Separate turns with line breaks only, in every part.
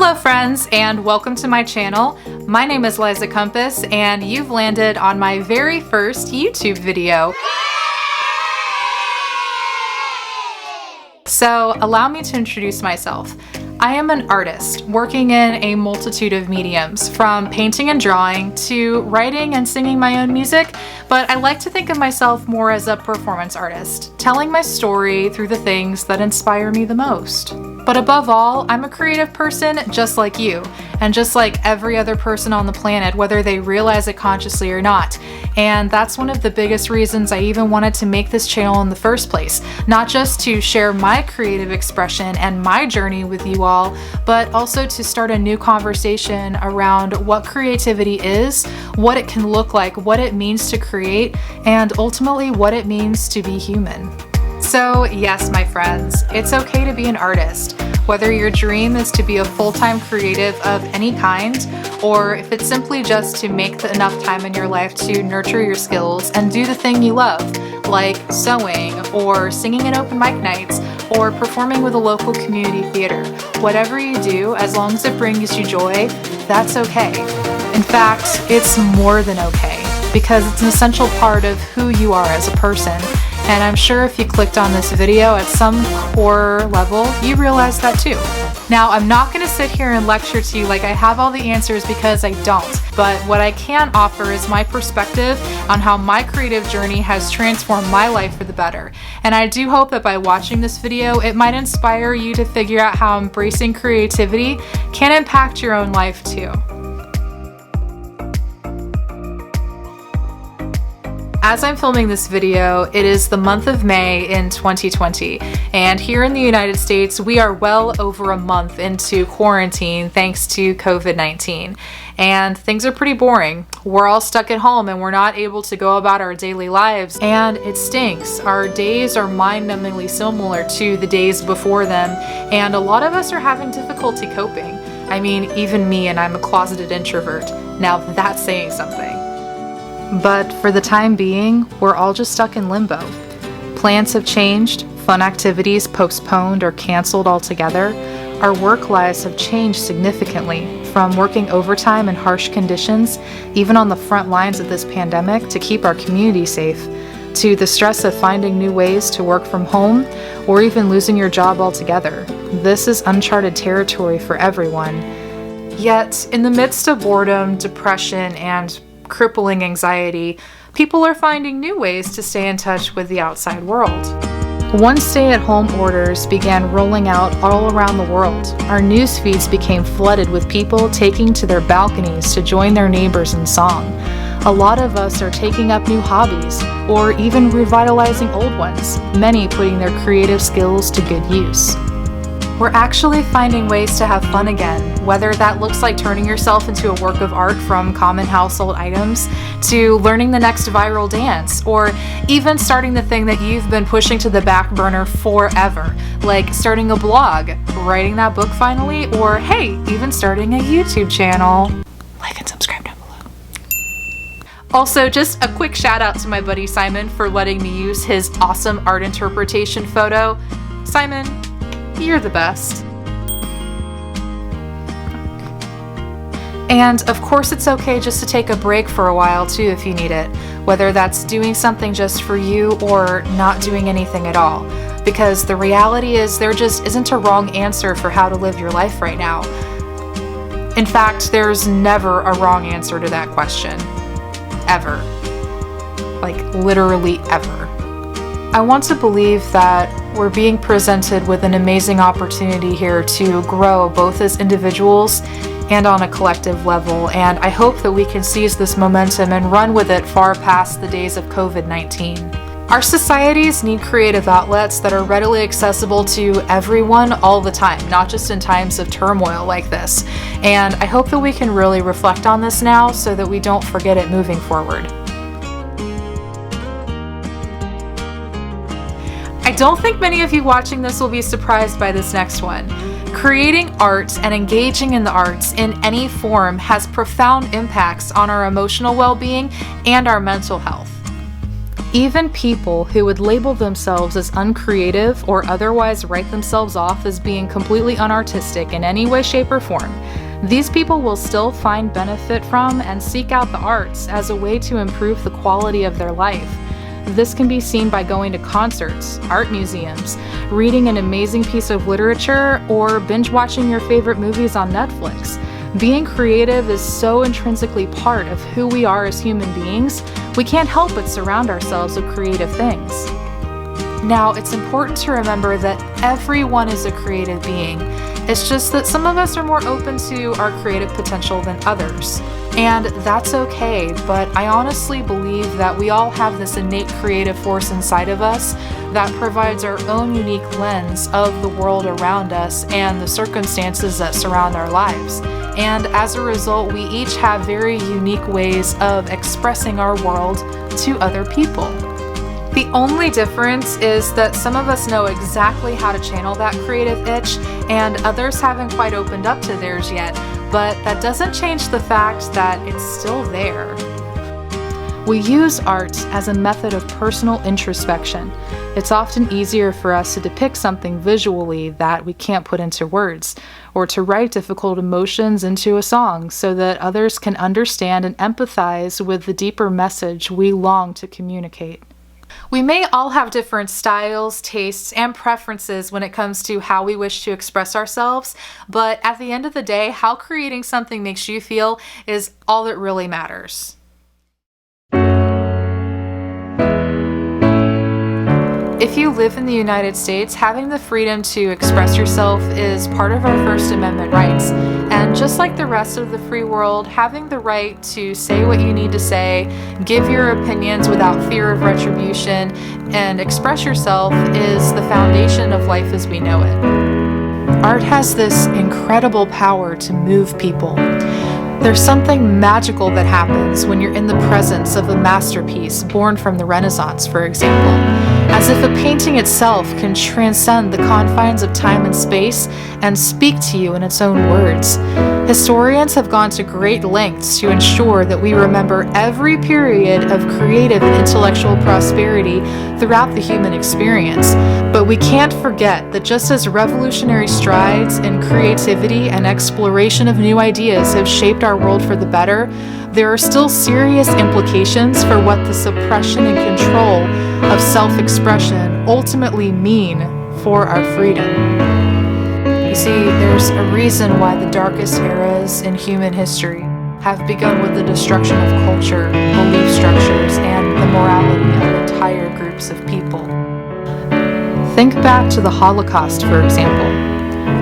Hello friends, and welcome to my channel. My name is Liza Compass, and you've landed on my very first YouTube video. So allow me to introduce myself. I am an artist working in a multitude of mediums, from painting and drawing to writing and singing my own music, but I like to think of myself more as a performance artist, telling my story through the things that inspire me the most. But above all, I'm a creative person just like you, and just like every other person on the planet, whether they realize it consciously or not. And that's one of the biggest reasons I even wanted to make this channel in the first place. Not just to share my creative expression and my journey with you all, but also to start a new conversation around what creativity is, what it can look like, what it means to create, and ultimately what it means to be human. So yes, my friends, it's okay to be an artist. Whether your dream is to be a full-time creative of any kind, or if it's simply just to make enough time in your life to nurture your skills and do the thing you love, like sewing, or singing at open mic nights, or performing with a local community theater. Whatever you do, as long as it brings you joy, that's okay. In fact, it's more than okay, because it's an essential part of who you are as a person. And I'm sure if you clicked on this video at some core level, you realize that too. Now, I'm not going to sit here and lecture to you like I have all the answers, because I don't. But what I can offer is my perspective on how my creative journey has transformed my life for the better. And I do hope that by watching this video, it might inspire you to figure out how embracing creativity can impact your own life too. As I'm filming this video, it is the month of May in 2020, and here in the United States, we are well over a month into quarantine thanks to COVID-19, and things are pretty boring. We're all stuck at home and we're not able to go about our daily lives, and it stinks. Our days are mind-numbingly similar to the days before them, and a lot of us are having difficulty coping. I mean, even me, and I'm a closeted introvert. Now that's saying something. But for the time being, we're all just stuck in limbo. Plans have changed, fun activities postponed or canceled altogether. Our work lives have changed significantly, from working overtime in harsh conditions, even on the front lines of this pandemic to keep our community safe, to the stress of finding new ways to work from home, or even losing your job altogether. This is uncharted territory for everyone. Yet, in the midst of boredom, depression, and crippling anxiety, people are finding new ways to stay in touch with the outside world. Once stay-at-home orders began rolling out all around the world, our news feeds became flooded with people taking to their balconies to join their neighbors in song. A lot of us are taking up new hobbies, or even revitalizing old ones, many putting their creative skills to good use. We're actually finding ways to have fun again, whether that looks like turning yourself into a work of art from common household items, to learning the next viral dance, or even starting the thing that you've been pushing to the back burner forever, like starting a blog, writing that book finally, or hey, even starting a YouTube channel. Like and subscribe down below. Also, just a quick shout out to my buddy Simon for letting me use his awesome art interpretation photo. Simon, you're the best. And of course, it's okay just to take a break for a while too if you need it, whether that's doing something just for you or not doing anything at all. Because the reality is there just isn't a wrong answer for how to live your life right now. In fact, there's never a wrong answer to that question. Ever. Like literally ever. I want to believe that we're being presented with an amazing opportunity here to grow both as individuals and on a collective level, and I hope that we can seize this momentum and run with it far past the days of COVID-19. Our societies need creative outlets that are readily accessible to everyone all the time, not just in times of turmoil like this, and I hope that we can really reflect on this now so that we don't forget it moving forward. I don't think many of you watching this will be surprised by this next one. Creating art and engaging in the arts in any form has profound impacts on our emotional well-being and our mental health. Even people who would label themselves as uncreative or otherwise write themselves off as being completely unartistic in any way, shape, or form, these people will still find benefit from and seek out the arts as a way to improve the quality of their life. This can be seen by going to concerts, art museums, reading an amazing piece of literature, or binge watching your favorite movies on Netflix. Being creative is so intrinsically part of who we are as human beings, we can't help but surround ourselves with creative things. Now, it's important to remember that everyone is a creative being. It's just that some of us are more open to our creative potential than others. And that's okay, but I honestly believe that we all have this innate creative force inside of us that provides our own unique lens of the world around us and the circumstances that surround our lives. And as a result, we each have very unique ways of expressing our world to other people. The only difference is that some of us know exactly how to channel that creative itch, and others haven't quite opened up to theirs yet, but that doesn't change the fact that it's still there. We use art as a method of personal introspection. It's often easier for us to depict something visually that we can't put into words, or to write difficult emotions into a song so that others can understand and empathize with the deeper message we long to communicate. We may all have different styles, tastes, and preferences when it comes to how we wish to express ourselves, but at the end of the day, how creating something makes you feel is all that really matters. If you live in the United States, having the freedom to express yourself is part of our First Amendment rights. And just like the rest of the free world, having the right to say what you need to say, give your opinions without fear of retribution, and express yourself is the foundation of life as we know it. Art has this incredible power to move people. There's something magical that happens when you're in the presence of a masterpiece born from the Renaissance, for example, as if a painting itself can transcend the confines of time and space and speak to you in its own words. Historians have gone to great lengths to ensure that we remember every period of creative and intellectual prosperity throughout the human experience, but we can't forget that just as revolutionary strides in creativity and exploration of new ideas have shaped our world for the better, there are still serious implications for what the suppression and control of self-expression ultimately mean for our freedom. You see, there's a reason why the darkest eras in human history have begun with the destruction of culture, belief structures, and the morality of entire groups of people. Think back to the Holocaust, for example.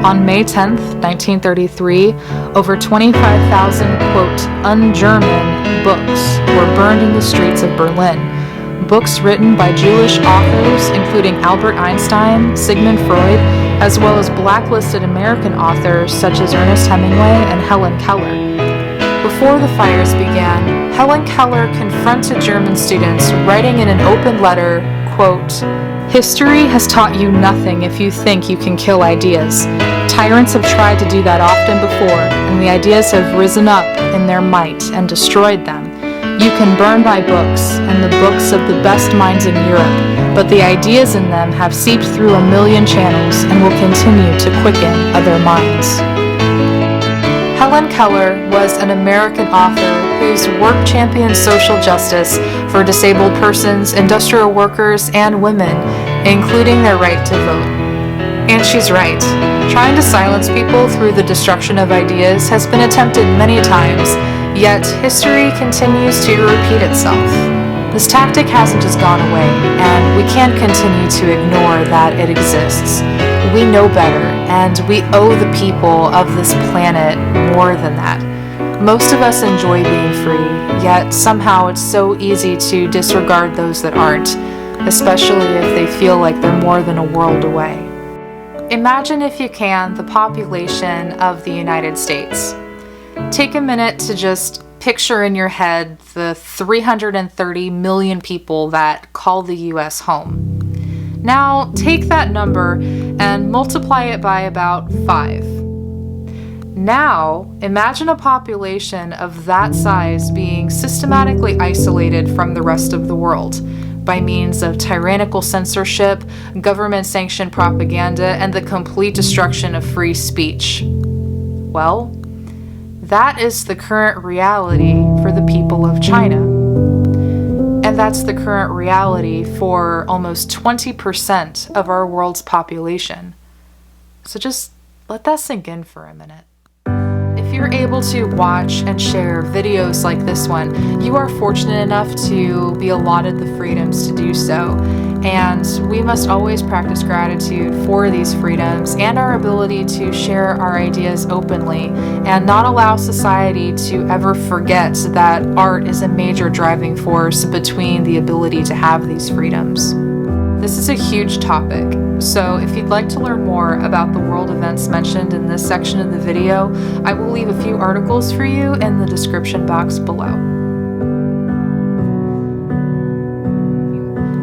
On May 10th, 1933, over 25,000, quote, un-German books were burned in the streets of Berlin. Books written by Jewish authors, including Albert Einstein, Sigmund Freud, as well as blacklisted American authors such as Ernest Hemingway and Helen Keller. Before the fires began, Helen Keller confronted German students, writing in an open letter, quote, "History has taught you nothing if you think you can kill ideas. Tyrants have tried to do that often before, and the ideas have risen up in their might and destroyed them. You can burn my books and the books of the best minds in Europe, but the ideas in them have seeped through a million channels and will continue to quicken other minds." Helen Keller was an American author whose work championed social justice for disabled persons, industrial workers, and women, including their right to vote. And she's right. Trying to silence people through the destruction of ideas has been attempted many times, yet history continues to repeat itself. This tactic hasn't just gone away, and we can't continue to ignore that it exists. We know better, and we owe the people of this planet more than that. Most of us enjoy being free, yet somehow it's so easy to disregard those that aren't, especially if they feel like they're more than a world away. Imagine, if you can, the population of the United States. Take a minute to just picture in your head the 330 million people that call the US home. Now, take that number and multiply it by about 5. Now, imagine a population of that size being systematically isolated from the rest of the world by means of tyrannical censorship, government-sanctioned propaganda, and the complete destruction of free speech. Well, that is the current reality for the people of China. And that's the current reality for almost 20% of our world's population. So just let that sink in for a minute. If you're able to watch and share videos like this one, you are fortunate enough to be allotted the freedoms to do so. And we must always practice gratitude for these freedoms and our ability to share our ideas openly and not allow society to ever forget that art is a major driving force between the ability to have these freedoms. This is a huge topic, so if you'd like to learn more about the world events mentioned in this section of the video, I will leave a few articles for you in the description box below.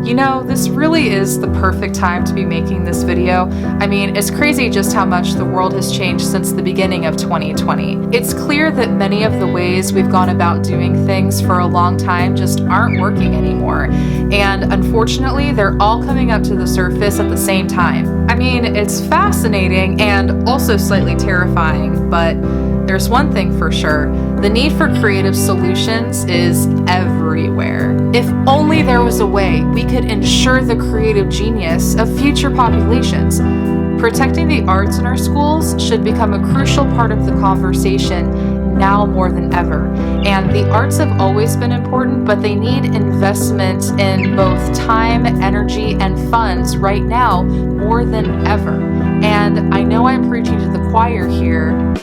You know, this really is the perfect time to be making this video. I mean, it's crazy just how much the world has changed since the beginning of 2020. It's clear that many of the ways we've gone about doing things for a long time just aren't working anymore. And unfortunately, they're all coming up to the surface at the same time. I mean, it's fascinating and also slightly terrifying, but there's one thing for sure. The need for creative solutions is everywhere. If only there was a way we could ensure the creative genius of future populations. Protecting the arts in our schools should become a crucial part of the conversation now more than ever. And the arts have always been important, but they need investment in both time, energy, and funds right now more than ever. And I know I'm preaching to the choir here,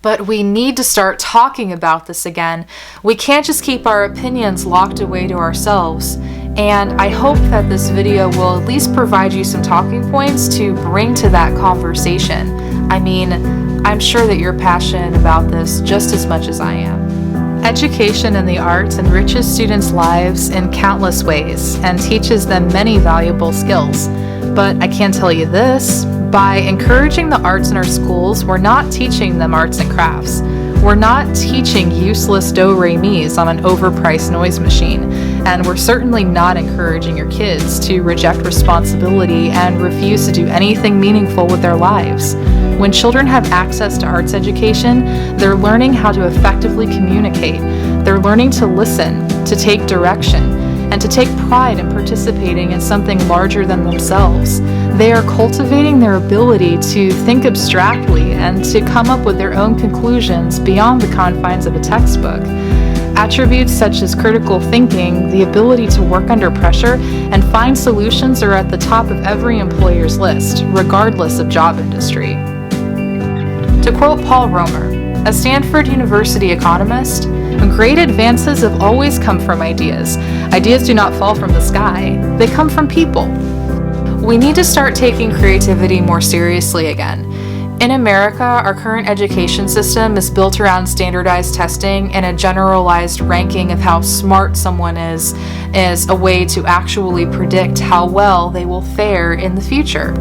but we need to start talking about this again. We can't just keep our opinions locked away to ourselves. And I hope that this video will at least provide you some talking points to bring to that conversation. I mean, I'm sure that you're passionate about this just as much as I am. Education in the arts enriches students' lives in countless ways and teaches them many valuable skills. But I can tell you this, by encouraging the arts in our schools, we're not teaching them arts and crafts. We're not teaching useless do-re-mis on an overpriced noise machine. And we're certainly not encouraging your kids to reject responsibility and refuse to do anything meaningful with their lives. When children have access to arts education, they're learning how to effectively communicate. They're learning to listen, to take direction, and to take pride in participating in something larger than themselves. They are cultivating their ability to think abstractly and to come up with their own conclusions beyond the confines of a textbook. Attributes such as critical thinking, the ability to work under pressure, and find solutions are at the top of every employer's list, regardless of job industry. To quote Paul Romer, a Stanford University economist, great advances have always come from ideas. Ideas do not fall from the sky, they come from people. We need to start taking creativity more seriously again. In America, our current education system is built around standardized testing and a generalized ranking of how smart someone is as a way to actually predict how well they will fare in the future.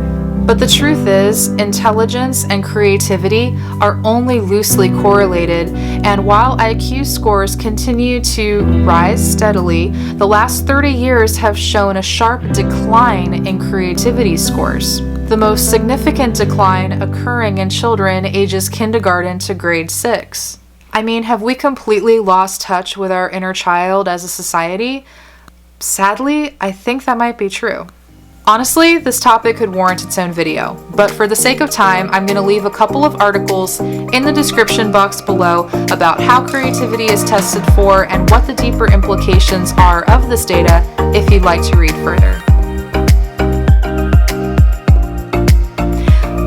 But the truth is, intelligence and creativity are only loosely correlated, and while IQ scores continue to rise steadily, the last 30 years have shown a sharp decline in creativity scores. The most significant decline occurring in children ages kindergarten to grade 6. I mean, have we completely lost touch with our inner child as a society? Sadly, I think that might be true. Honestly, this topic could warrant its own video, but for the sake of time, I'm going to leave a couple of articles in the description box below about how creativity is tested for and what the deeper implications are of this data if you'd like to read further.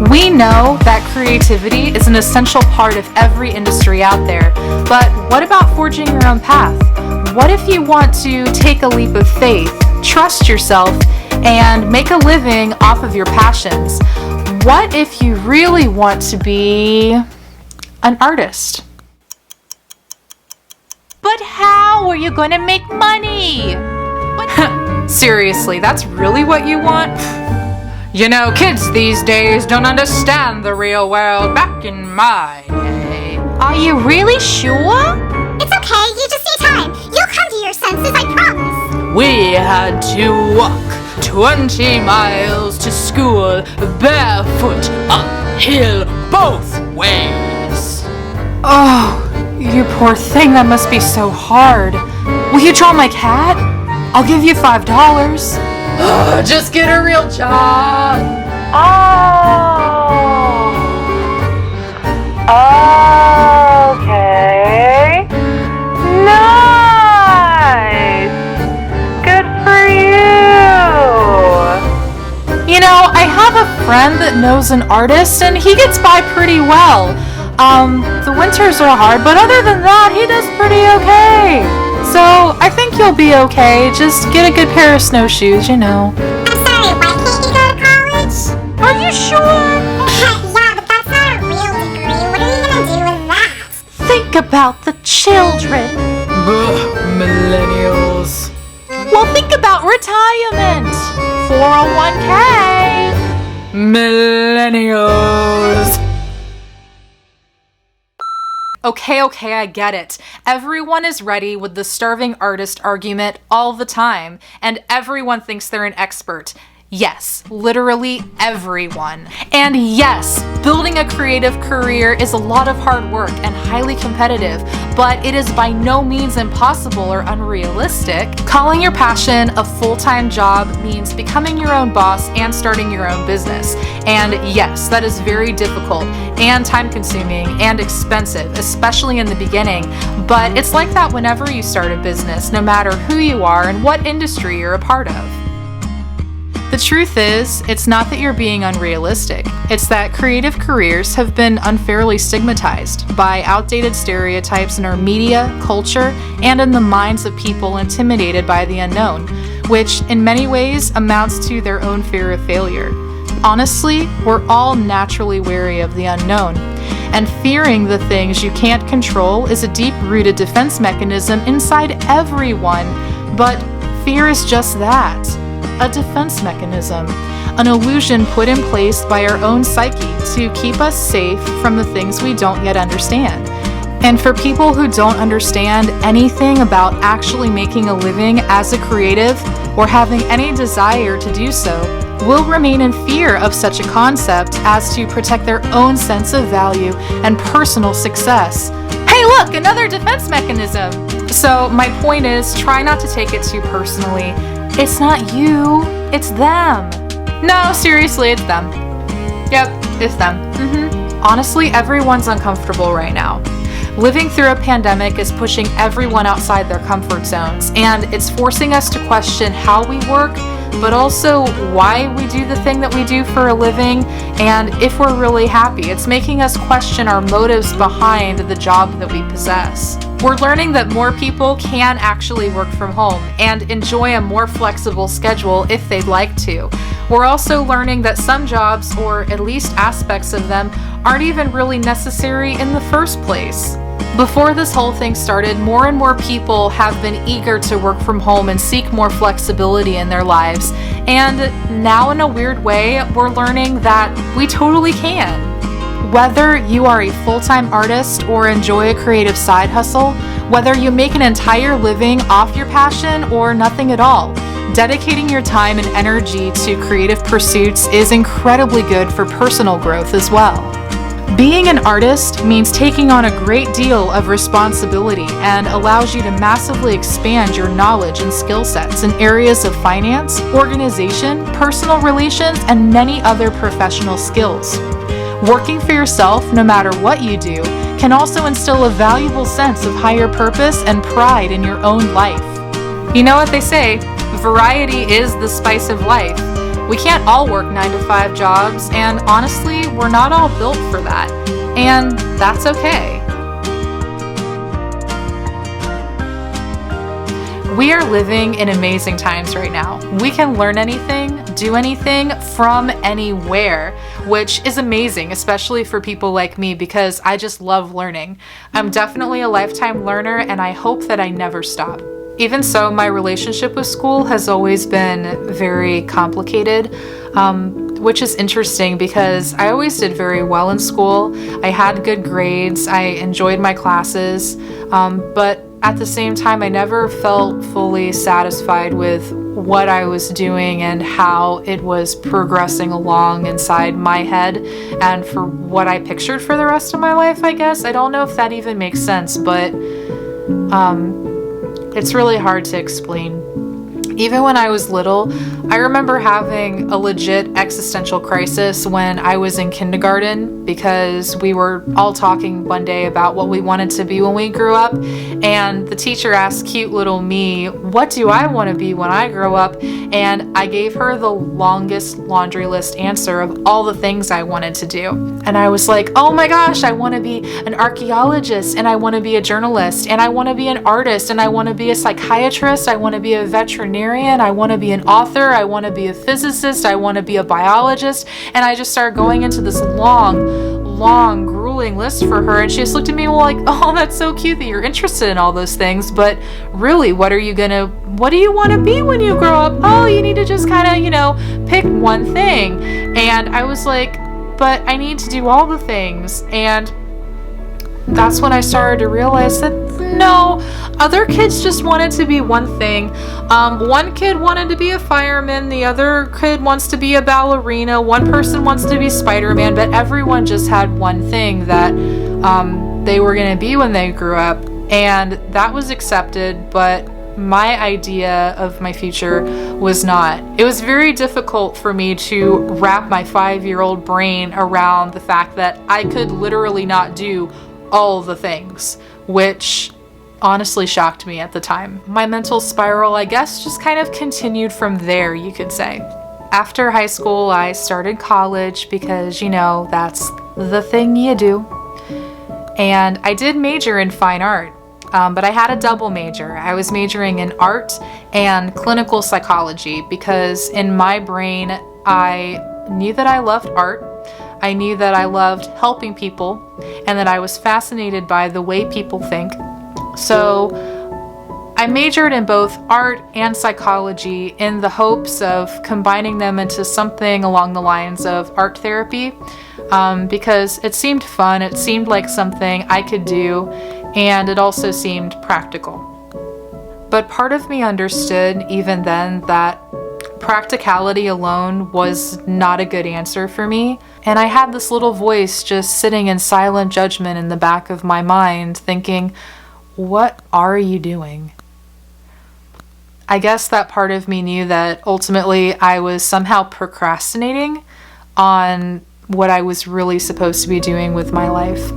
We know that creativity is an essential part of every industry out there, but what about forging your own path? What if you want to take a leap of faith, trust yourself, and make a living off of your passions? What if you really want to be an artist? But how are you going to make money? Seriously, that's really what you want? You know, kids these days don't understand the real world back in my day. Are you really sure?
It's okay, you just need time. You'll come to yourself. census, I promise.
We had to walk 20 miles to school, barefoot, uphill, both ways. Oh, you poor thing, that must be so hard. Will you draw my cat? I'll give you $5. Just get a real job. Okay. Nice. Good for you. You know, I have a friend that knows an artist and he gets by pretty well. The winters are hard, but other than that, he does pretty okay. So, I think you'll be okay. Just get a good pair of snowshoes, you know.
I'm sorry, why can't you go to college?
Are you sure?
Yeah, but that's not a real degree. What are you gonna do with that?
Think about the children. Millennials. Well, think about retirement. 401k. Millennials. Okay, I get it. Everyone is ready with the starving artist argument all the time, and everyone thinks they're an expert. Yes, literally everyone. And yes, building a creative career is a lot of hard work and highly competitive, but it is by no means impossible or unrealistic. Calling your passion a full-time job means becoming your own boss and starting your own business. And yes, that is very difficult and time-consuming and expensive, especially in the beginning, but it's like that whenever you start a business, no matter who you are and what industry you're a part of. The truth is, it's not that you're being unrealistic. It's that creative careers have been unfairly stigmatized by outdated stereotypes in our media, culture, and in the minds of people intimidated by the unknown, which in many ways amounts to their own fear of failure. Honestly, we're all naturally wary of the unknown, and fearing the things you can't control is a deep-rooted defense mechanism inside everyone, but fear is just that. A defense mechanism, an illusion put in place by our own psyche to keep us safe from the things we don't yet understand. And for people who don't understand anything about actually making a living as a creative or having any desire to do so, will remain in fear of such a concept as to protect their own sense of value and personal success. Hey look, another defense mechanism! So my point is, try not to take it too personally. It's not you, it's them. No, seriously, it's them. Yep, it's them. Honestly, everyone's uncomfortable right now. Living through a pandemic is pushing everyone outside their comfort zones, and it's forcing us to question how we work, but also why we do the thing that we do for a living, and if we're really happy. It's making us question our motives behind the job that we possess. We're learning that more people can actually work from home and enjoy a more flexible schedule if they'd like to. We're also learning that some jobs, or at least aspects of them, aren't even really necessary in the first place. Before this whole thing started, more and more people have been eager to work from home and seek more flexibility in their lives. And now, in a weird way, we're learning that we totally can. Whether you are a full-time artist or enjoy a creative side hustle, whether you make an entire living off your passion or nothing at all, dedicating your time and energy to creative pursuits is incredibly good for personal growth as well. Being an artist means taking on a great deal of responsibility and allows you to massively expand your knowledge and skill sets in areas of finance, organization, personal relations, and many other professional skills. Working for yourself, no matter what you do, can also instill a valuable sense of higher purpose and pride in your own life. You know what they say, variety is the spice of life. We can't all work 9-to-5 jobs, and honestly, we're not all built for that. And that's okay. We are living in amazing times right now. We can learn anything, do anything from anywhere, which is amazing, especially for people like me, because I just love learning. I'm definitely a lifetime learner, and I hope that I never stop. Even so, my relationship with school has always been very complicated, which is interesting because I always did very well in school. I had good grades, I enjoyed my classes, but at the same time, I never felt fully satisfied with what I was doing and how it was progressing along inside my head and for what I pictured for the rest of my life, I guess. I don't know if that even makes sense, but it's really hard to explain. Even when I was little, I remember having a legit existential crisis when I was in kindergarten because we were all talking one day about what we wanted to be when we grew up, and the teacher asked cute little me, "What do I want to be when I grow up?" And I gave her the longest laundry list answer of all the things I wanted to do. And I was like, "Oh my gosh, I want to be an archaeologist, and I want to be a journalist, and I want to be an artist, and I want to be a psychiatrist, I want to be a veterinarian, I want to be an author, I want to be a physicist, I want to be a biologist." And I just started going into this long, grueling list for her, and she just looked at me like, "Oh, that's so cute that you're interested in all those things, but really, what do you want to be when you grow up? Oh, you need to just kind of, pick one thing." And I was like, "But I need to do all the things." And that's when I started to realize that no, other kids just wanted to be one thing. One kid wanted to be a fireman, the other kid wants to be a ballerina, one person wants to be Spider-Man, but everyone just had one thing that they were going to be when they grew up, and that was accepted, but my idea of my future was not. It was very difficult for me to wrap my 5-year-old brain around the fact that I could literally not do all the things, which honestly shocked me at the time. My mental spiral, I guess, just kind of continued from there, you could say. After high school, I started college because, that's the thing you do. And I did major in fine art, but I had a double major. I was majoring in art and clinical psychology because in my brain, I knew that I loved art. I knew that I loved helping people and that I was fascinated by the way people think. So I majored in both art and psychology in the hopes of combining them into something along the lines of art therapy, because it seemed fun, it seemed like something I could do, and it also seemed practical. But part of me understood even then that practicality alone was not a good answer for me, and I had this little voice just sitting in silent judgment in the back of my mind thinking, "What are you doing?" I guess that part of me knew that ultimately I was somehow procrastinating on what I was really supposed to be doing with my life.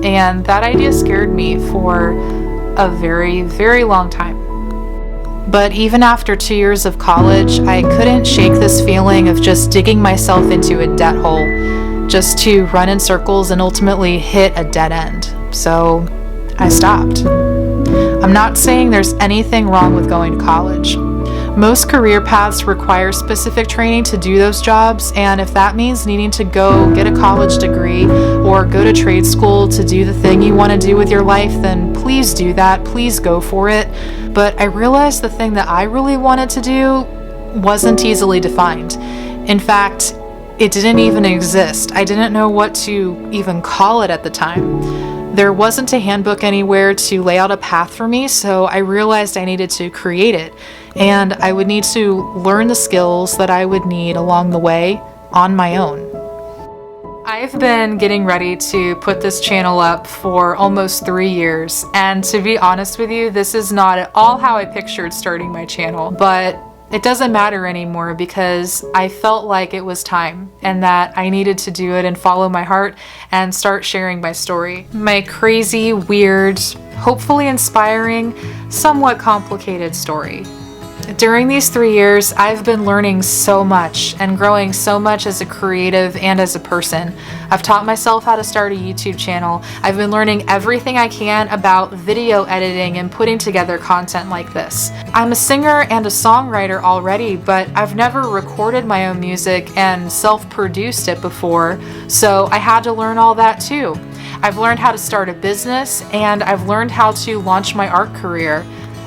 And that idea scared me for a very, very long time. But even after 2 years of college, I couldn't shake this feeling of just digging myself into a debt hole, just to run in circles and ultimately hit a dead end. So I stopped. I'm not saying there's anything wrong with going to college. Most career paths require specific training to do those jobs, and if that means needing to go get a college degree or go to trade school to do the thing you want to do with your life, then please do that, please go for it. But I realized the thing that I really wanted to do wasn't easily defined. In fact, it didn't even exist. I didn't know what to even call it at the time. There wasn't a handbook anywhere to lay out a path for me, so I realized I needed to create it, and I would need to learn the skills that I would need along the way on my own. I've been getting ready to put this channel up for almost 3 years, and to be honest with you, this is not at all how I pictured starting my channel, but it doesn't matter anymore because I felt like it was time and that I needed to do it and follow my heart and start sharing my story. My crazy, weird, hopefully inspiring, somewhat complicated story. During these 3 years, I've been learning so much and growing so much as a creative and as a person. I've taught myself how to start a YouTube channel. I've been learning everything I can about video editing and putting together content like this. I'm a singer and a songwriter already, but I've never recorded my own music and self-produced it before, so I had to learn all that too. I've learned how to start a business, and I've learned how to launch my art career.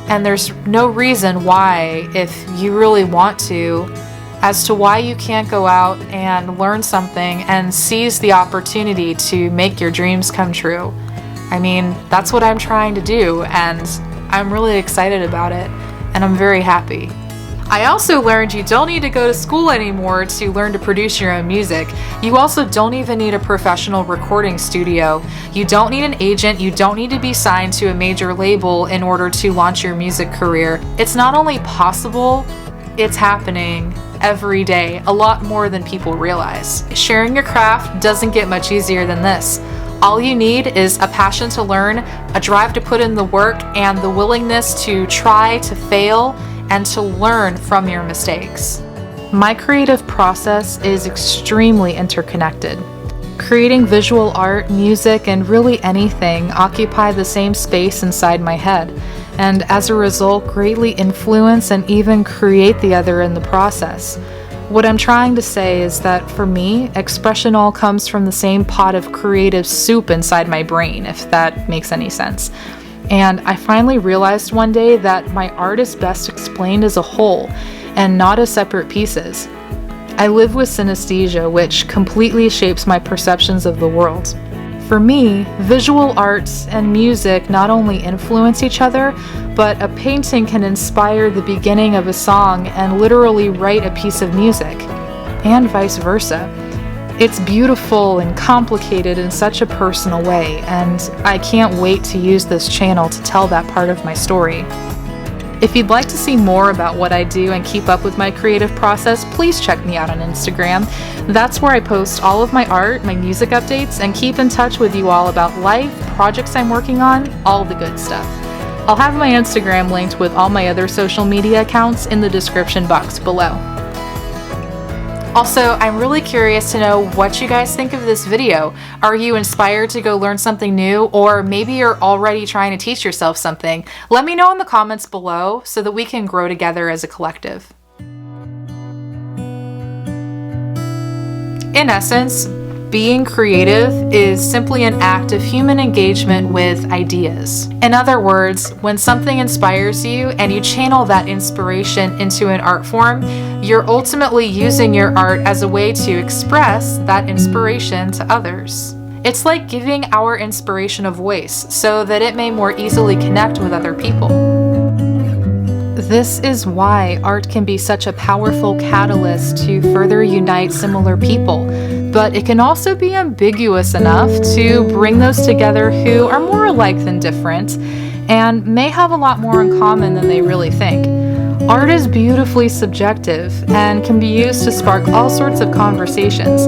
And there's no reason why, if you really want to, as to why you can't go out and learn something and seize the opportunity to make your dreams come true. I mean, that's what I'm trying to do, and I'm really excited about it, and I'm very happy. I also learned you don't need to go to school anymore to learn to produce your own music. You also don't even need a professional recording studio. You don't need an agent, you don't need to be signed to a major label in order to launch your music career. It's not only possible, it's happening every day, a lot more than people realize. Sharing your craft doesn't get much easier than this. All you need is a passion to learn, a drive to put in the work, and the willingness to try, to fail, and to learn from your mistakes. My creative process is extremely interconnected. Creating visual art, music, and really anything occupy the same space inside my head, and as a result greatly influence and even create the other in the process. What I'm trying to say is that for me, expression all comes from the same pot of creative soup inside my brain, if that makes any sense. And I finally realized one day that my art is best explained as a whole and not as separate pieces. I live with synesthesia, which completely shapes my perceptions of the world. For me, visual arts and music not only influence each other, but a painting can inspire the beginning of a song and literally write a piece of music, and vice versa. It's beautiful and complicated in such a personal way, and I can't wait to use this channel to tell that part of my story. If you'd like to see more about what I do and keep up with my creative process, please check me out on Instagram. That's where I post all of my art, my music updates, and keep in touch with you all about life, projects I'm working on, all the good stuff. I'll have my Instagram linked with all my other social media accounts in the description box below. Also, I'm really curious to know what you guys think of this video. Are you inspired to go learn something new, or maybe you're already trying to teach yourself something? Let me know in the comments below so that we can grow together as a collective. In essence, being creative is simply an act of human engagement with ideas. In other words, when something inspires you and you channel that inspiration into an art form, you're ultimately using your art as a way to express that inspiration to others. It's like giving our inspiration a voice so that it may more easily connect with other people. This is why art can be such a powerful catalyst to further unite similar people, but it can also be ambiguous enough to bring those together who are more alike than different and may have a lot more in common than they really think. Art is beautifully subjective and can be used to spark all sorts of conversations.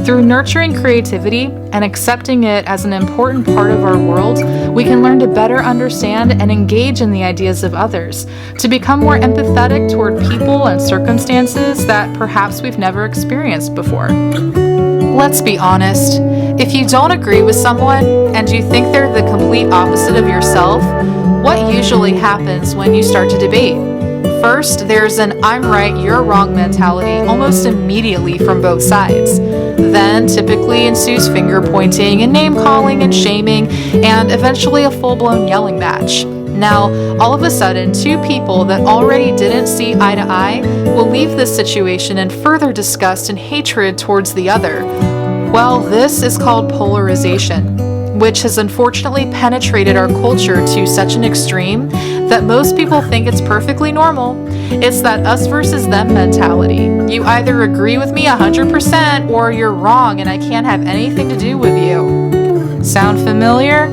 Through nurturing creativity and accepting it as an important part of our world, we can learn to better understand and engage in the ideas of others, to become more empathetic toward people and circumstances that perhaps we've never experienced before. Let's be honest, if you don't agree with someone and you think they're the complete opposite of yourself, what usually happens when you start to debate? First, there's an I'm right, you're wrong mentality almost immediately from both sides. Then typically ensues finger pointing and name calling and shaming, and eventually a full-blown yelling match. Now, all of a sudden, two people that already didn't see eye to eye will leave this situation in further disgust and hatred towards the other. Well, this is called polarization, which has unfortunately penetrated our culture to such an extreme that most people think it's perfectly normal. It's that us versus them mentality. You either agree with me 100% or you're wrong and I can't have anything to do with you. Sound familiar?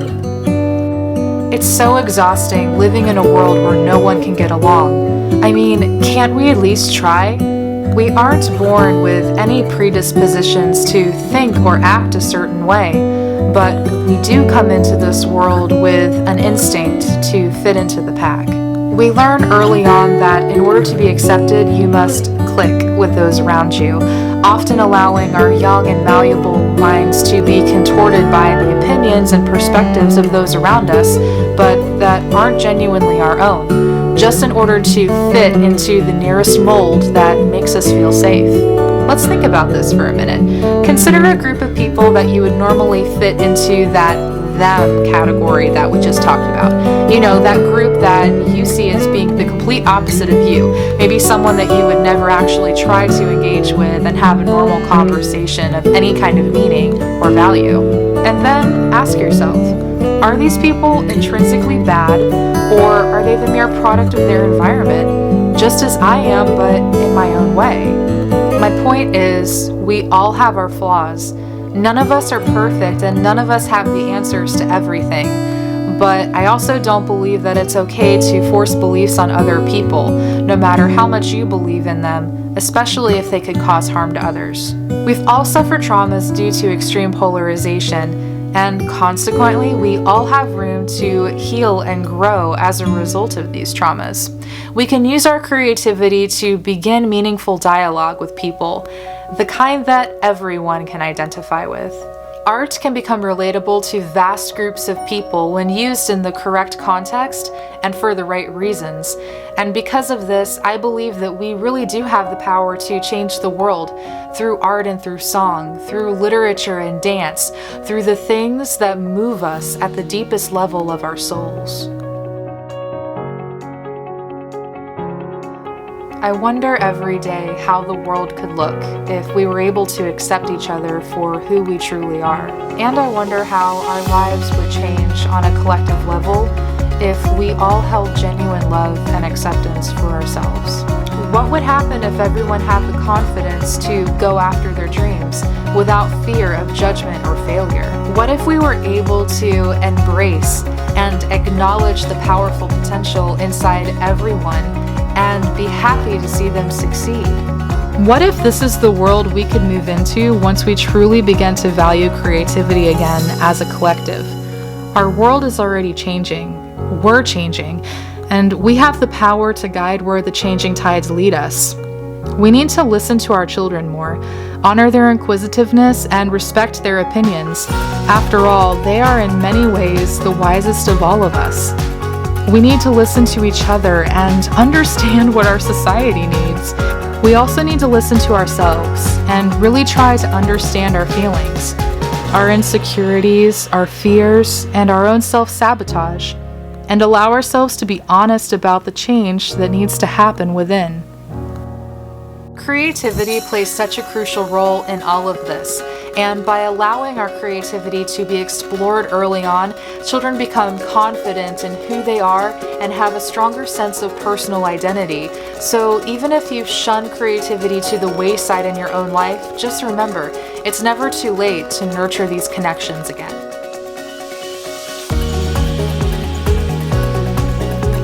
It's so exhausting living in a world where no one can get along. I mean, can't we at least try? We aren't born with any predispositions to think or act a certain way, but we do come into this world with an instinct to fit into the pack. We learn early on that in order to be accepted, you must click with those around you, often allowing our young and malleable minds to be contorted by the opinions and perspectives of those around us, but that aren't genuinely our own, just in order to fit into the nearest mold that makes us feel safe. Let's think about this for a minute. Consider a group of people that you would normally fit into that them category that we just talked about. You know, that group that you see as being the complete opposite of you. Maybe someone that you would never actually try to engage with and have a normal conversation of any kind of meaning or value. And then ask yourself, Are these people intrinsically bad, or are they the mere product of their environment, just as I am, but in my own way? My point is, we all have our flaws. None of us are perfect, and none of us have the answers to everything. But I also don't believe that it's okay to force beliefs on other people, no matter how much you believe in them, especially if they could cause harm to others. We've all suffered traumas due to extreme polarization, and consequently, we all have room to heal and grow as a result of these traumas. We can use our creativity to begin meaningful dialogue with people, the kind that everyone can identify with. Art can become relatable to vast groups of people when used in the correct context and for the right reasons. And because of this, I believe that we really do have the power to change the world through art and through song, through literature and dance, through the things that move us at the deepest level of our souls. I wonder every day how the world could look if we were able to accept each other for who we truly are. And I wonder how our lives would change on a collective level if we all held genuine love and acceptance for ourselves. What would happen if everyone had the confidence to go after their dreams without fear of judgment or failure? What if we were able to embrace and acknowledge the powerful potential inside everyone and be happy to see them succeed? What if this is the world we could move into once we truly begin to value creativity again as a collective? Our world is already changing. We're changing. And we have the power to guide where the changing tides lead us. We need to listen to our children more, honor their inquisitiveness, and respect their opinions. After all, they are in many ways the wisest of all of us. We need to listen to each other and understand what our society needs. We also need to listen to ourselves and really try to understand our feelings, our insecurities, our fears, and our own self-sabotage, and allow ourselves to be honest about the change that needs to happen within. Creativity plays such a crucial role in all of this, and by allowing our creativity to be explored early on, children become confident in who they are and have a stronger sense of personal identity. So even if you've shunned creativity to the wayside in your own life, just remember, it's never too late to nurture these connections again.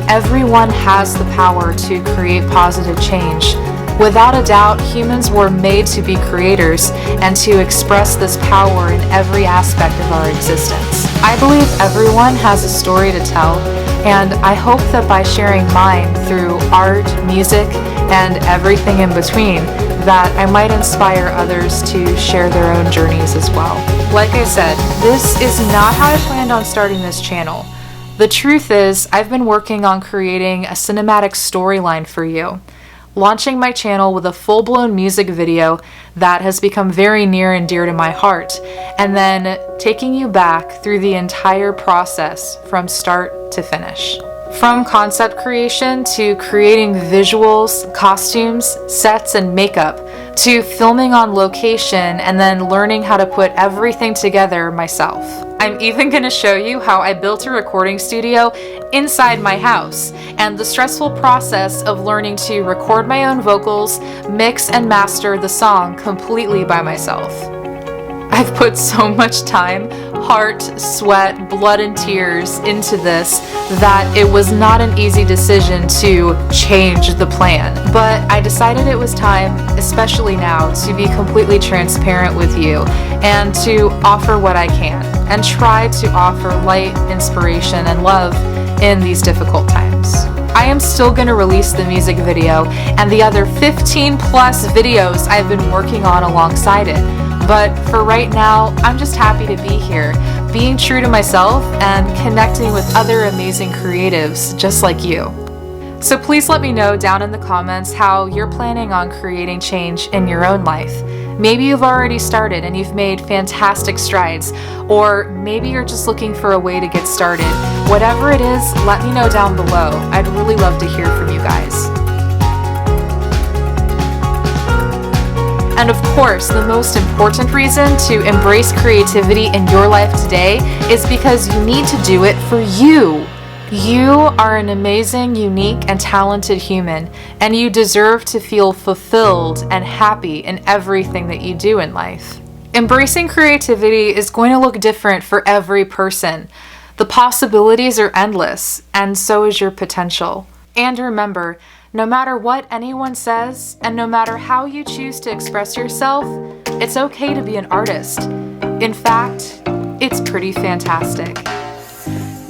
Everyone has the power to create positive change. Without a doubt, humans were made to be creators and to express this power in every aspect of our existence. I believe everyone has a story to tell, and I hope that by sharing mine through art, music, and everything in between, that I might inspire others to share their own journeys as well. Like I said, this is not how I planned on starting this channel. The truth is, I've been working on creating a cinematic storyline for you, launching my channel with a full-blown music video that has become very near and dear to my heart, and then taking you back through the entire process from start to finish. From concept creation to creating visuals, costumes, sets, and makeup, to filming on location and then learning how to put everything together myself. I'm even going to show you how I built a recording studio inside my house and the stressful process of learning to record my own vocals, mix and master the song completely by myself. I've put so much time, heart, sweat, blood, and tears into this that it was not an easy decision to change the plan. But I decided it was time, especially now, to be completely transparent with you and to offer what I can and try to offer light, inspiration, and love in these difficult times. I am still going to release the music video and the other 15 plus videos I've been working on alongside it. But for right now, I'm just happy to be here, being true to myself and connecting with other amazing creatives just like you. So please let me know down in the comments how you're planning on creating change in your own life. Maybe you've already started and you've made fantastic strides, or maybe you're just looking for a way to get started. Whatever it is, let me know down below. I'd really love to hear from you guys. And of course, the most important reason to embrace creativity in your life today is because you need to do it for you. You are an amazing, unique, and talented human, and you deserve to feel fulfilled and happy in everything that you do in life. Embracing creativity is going to look different for every person. The possibilities are endless, and so is your potential. And remember, no matter what anyone says, and no matter how you choose to express yourself, it's okay to be an artist. In fact, it's pretty fantastic.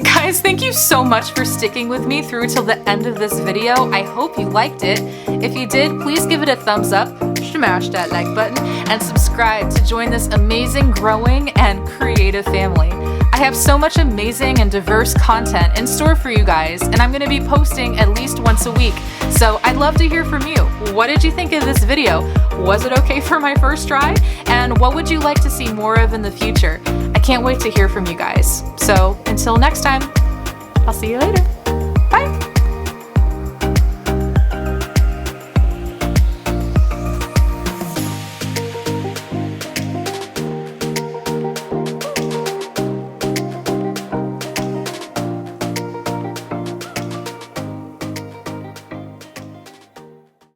Guys, thank you so much for sticking with me through till the end of this video. I hope you liked it. If you did, please give it a thumbs up, smash that like button, and subscribe to join this amazing, growing, and creative family. I have so much amazing and diverse content in store for you guys, and I'm going to be posting at least once a week. So I'd love to hear from you. What did you think of this video? Was it okay for my first try? And what would you like to see more of in the future? I can't wait to hear from you guys. So until next time, I'll see you later.